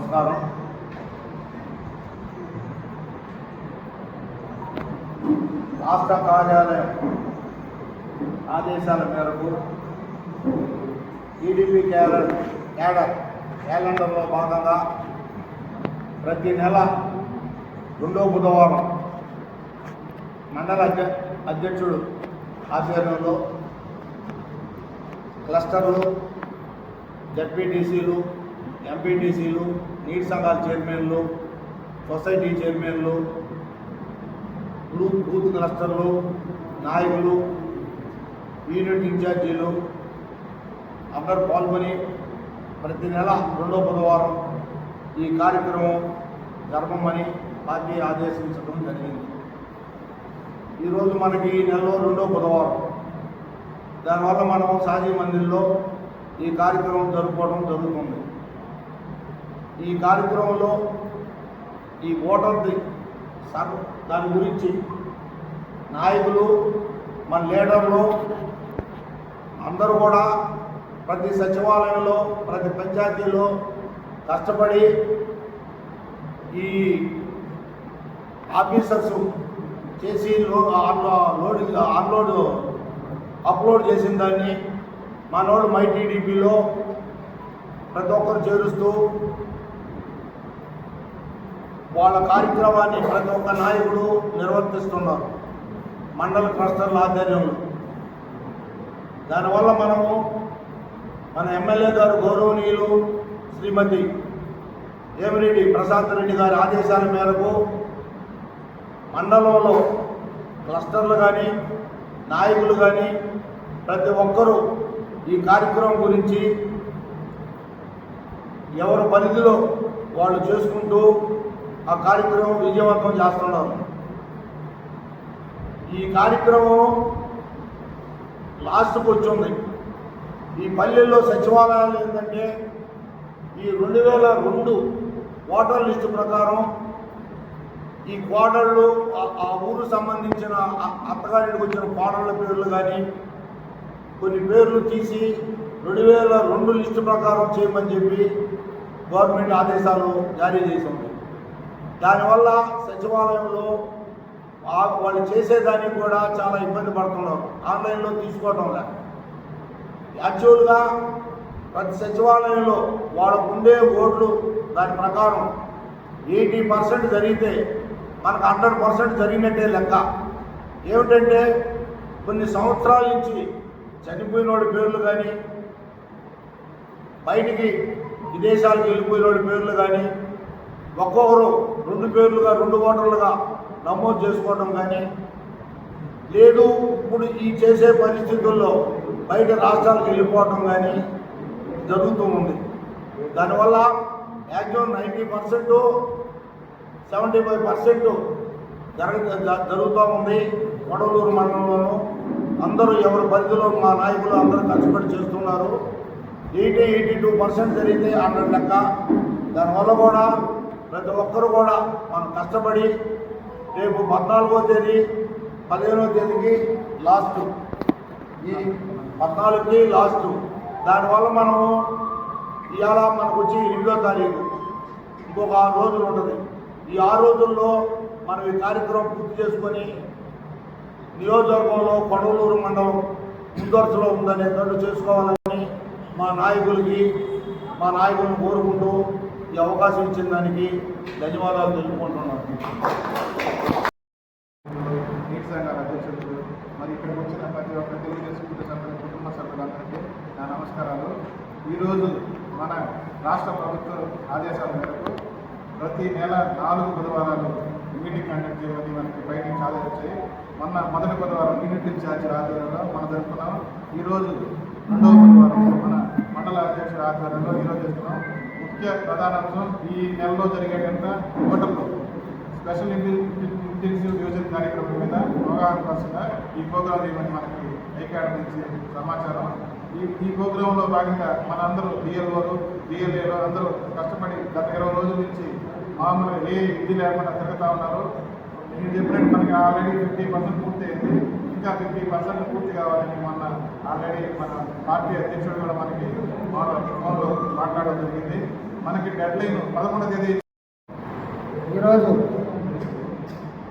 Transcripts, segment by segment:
నమస్కారం. రాష్ట్ర కార్యాలయం ఆదేశాల మేరకు టీడీపీ క్యాలెండర్లో భాగంగా ప్రతి నెల రెండో బుధవారం మండల అధ్యక్షుడు ఆధ్వర్యంలో క్లస్టర్లు, జడ్పీటీసీలు, ఎంపీటీసీలు, నీటి సంఘాల చైర్మన్లు, సొసైటీ చైర్మన్లు, బూత్ క్లస్టర్లు, నాయకులు, యూనిట్ ఇన్ఛార్జీలు అందరూ పాల్గొని ప్రతి నెల రెండో బుధవారం ఈ కార్యక్రమం జరపమని పార్టీ ఆదేశించడం జరిగింది. ఈరోజు మనకి ఈ నెలలో రెండో బుధవారం. దానివల్ల మనం సాజీ మందిర్లో ఈ కార్యక్రమం జరుపుకోవడం జరుగుతుంది. ఈ కార్యక్రమంలో ఈ ఓటర్ది దాని గురించి నాయకులు, మన లీడర్లు అందరూ కూడా ప్రతి సచివాలయంలో, ప్రతి పంచాయతీలో కష్టపడి ఈ ఆఫీసర్స్ చేసి అప్లోడ్ చేసిన దాన్ని మనోడు మై టీడీపీలో ప్రతి ఒక్కరు చేరుస్తూ వాళ్ళ కార్యక్రమాన్ని ప్రతి ఒక్క నాయకుడు నిర్వర్తిస్తున్నారు మండల క్లస్టర్ల ఆధ్వర్యంలో. దానివల్ల మనము మన ఎమ్మెల్యే గారు గౌరవనీయులు శ్రీమతి ఏమిరెడ్డి ప్రశాంత్ రెడ్డి గారి ఆదేశాల మేరకు మండలంలో క్లస్టర్లు కానీ, నాయకులు కానీ ప్రతి ఒక్కరూ ఈ కార్యక్రమం గురించి ఎవరి పరిధిలో వాళ్ళు చేసుకుంటూ ఆ కార్యక్రమం విజయవంతం చేస్తున్నారు. ఈ కార్యక్రమం లాస్ట్కి వచ్చింది. ఈ పల్లెల్లో సచివాలయాలు ఏంటంటే ఈ 2002 ఓటర్ లిస్టు ప్రకారం ఈ కోడళ్ళు, ఆ ఊరు సంబంధించిన అత్తగారికి వచ్చిన కోడళ్ళ పేర్లు కానీ కొన్ని పేర్లు తీసి 2002 లిస్టు ప్రకారం చేయమని చెప్పి గవర్నమెంట్ ఆదేశాలు జారీ చేసింది. దానివల్ల సచివాలయంలో వాళ్ళు చేసేదానికి కూడా చాలా ఇబ్బంది పడుతున్నారు. ఆన్లైన్లో తీసుకోవటం లేదు. యాక్చువల్గా ప్రతి సచివాలయంలో వాళ్ళకు ఉండే ఓట్లు దాని ప్రకారం 80% జరిగితే మనకు 100% జరిగినట్టే లెక్క. ఏమిటంటే కొన్ని సంవత్సరాల నుంచి చనిపోయిన వాళ్ళ పేర్లు కానీ, బయటికి విదేశాలకు వెళ్ళిపోయిన వాళ్ళ పేర్లు కానీ ఒక్కొక్కరు 2 పేర్లుగా 2 ఓటర్లుగా నమోదు చేసుకోవడం కానీ లేదు. ఇప్పుడు ఈ చేసే పరిస్థితుల్లో బయట రాష్ట్రాలకు వెళ్ళిపోవటం కానీ జరుగుతూ ఉంది. దానివల్ల మ్యాక్సిమం 90%, 75% జరుగుతూ ఉంది. వడలూరు మండలంలోనూ అందరూ ఎవరి పరిధిలో మా నాయకులు అందరూ కష్టపడి చేస్తున్నారు. 80-82% జరిగితే 100 లెక్క. దానివల్ల కూడా ప్రతి ఒక్కరు కూడా మనం కష్టపడి రేపు 14వ తేదీ 15వ తేదీకి లాస్ట్, ఈ 14కి లాస్ట్. దానివల్ల మనము ఇవాళ మనకు వచ్చి 2వ తారీఖు, ఇంకొక 6 రోజులు ఉంటుంది. ఈ 6 రోజుల్లో మనం ఈ కార్యక్రమం పూర్తి చేసుకొని నియోజకవర్గంలో కొడవలూరు మండలం ముందరసలో ఉందనేటట్టు చేసుకోవాలని మా నాయకులను కోరుకుంటూ ఈ అవకాశం ఇచ్చిన దానికి ధన్యవాదాలు తెలుపుకుంటున్నాను. నీటి సంఘాల అధ్యక్షులకు, మరి ఇక్కడికి వచ్చిన ప్రతి ఒక్క తెలుగుదేశం కుటుంబ సభ్యులందరికీ నా నమస్కారాలు. ఈరోజు మన రాష్ట్ర ప్రభుత్వ ఆదేశాల మేరకు ప్రతి నెల 4 బుధవారాలు మీటింగ్ కండక్ట్ చేయమని మనకి బయట నుంచి ఆదేశాలు వచ్చాయి. మొదటి బుధవారం యూనిట్ ఇన్ఛార్జి ఆధ్వర్యంలో మనం జరుపుకున్నాం. ఈరోజు 2వ బుధవారం మన మండల అధ్యక్షుడి ఆధ్వర్యంలో ఈరోజు చేస్తున్నాం. ముఖ్య ప్రధానాంశం ఈ నెలలో జరిగేటంత ఓటర్లు స్పెషల్ ఇంటెన్సివ్ డివిజన్ కార్యక్రమం మీద అవగాహన పరచగా ఈ ప్రోగ్రాం ఇవ్వని మనకి ఐకాడ్ నుంచి సమాచారం. ఈ ప్రోగ్రాంలో భాగంగా మన అందరూ డిఎల్ఓలు, డిఎల్ఏలు అందరూ కష్టపడి గత 20 రోజుల నుంచి మామూలుగా ఏ ఇది లేకుండా తిరుగుతూ ఉన్నారు. నేను చెప్పినట్టు మనకి ఆల్రెడీ 50% పూర్తి అయింది. ఇంకా 50% పూర్తి కావాలని మొన్న ఆల్రెడీ మన పార్టీ అధ్యక్షుడు కూడా మనకి ఫోన్లో మాట్లాడడం జరిగింది. మనకి డెడ్ లైన్ 11వ తేదీ. ఈరోజు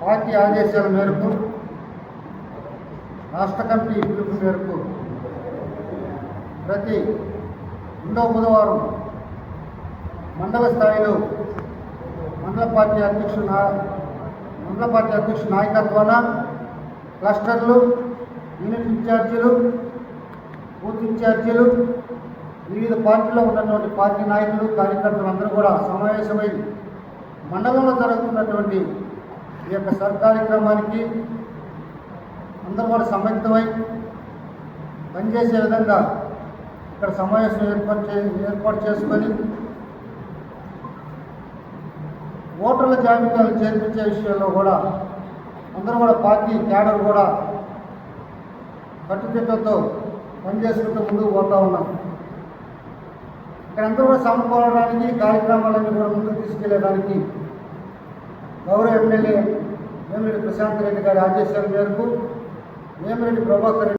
పార్టీ ఆదేశాల మేరకు రాష్ట్ర కమిటీ పిలుపు మేరకు ప్రతి రెండవ బుధవారం మండల స్థాయిలో మండల పార్టీ అధ్యక్షుడు నాయకత్వాన క్లస్టర్లు, యూనిట్ ఇన్ఛార్జీలు, బూత్ ఇన్ఛార్జీలు, వివిధ పార్టీలో ఉన్నటువంటి పార్టీ నాయకులు, కార్యకర్తలు అందరూ కూడా సమావేశమై మండలంలో జరుగుతున్నటువంటి ఈ యొక్క కార్యక్రమానికి అందరూ కూడా సమ్మిళితమై పనిచేసే విధంగా ఇక్కడ సమావేశం ఏర్పాటు చేసుకొని ఓటర్ల జాబితాలు చేర్పించే విషయంలో కూడా అందరూ కూడా పార్టీ క్యాడర్ కూడా కట్టుదిట్టంతో పనిచేసుకుంటూ ముందుకు పోతూ ఉన్నాం. ఇక్కడ అందరూ కూడా సమకూడడానికి, కార్యక్రమాలన్నీ కూడా ముందుకు తీసుకెళ్లడానికి గౌరవ ఎమ్మెల్యే వేమిరెడ్డి ప్రశాంత్ రెడ్డి గారి ఆదేశాల మేరకు వేమిరెడ్డి ప్రభాకర్ రెడ్డి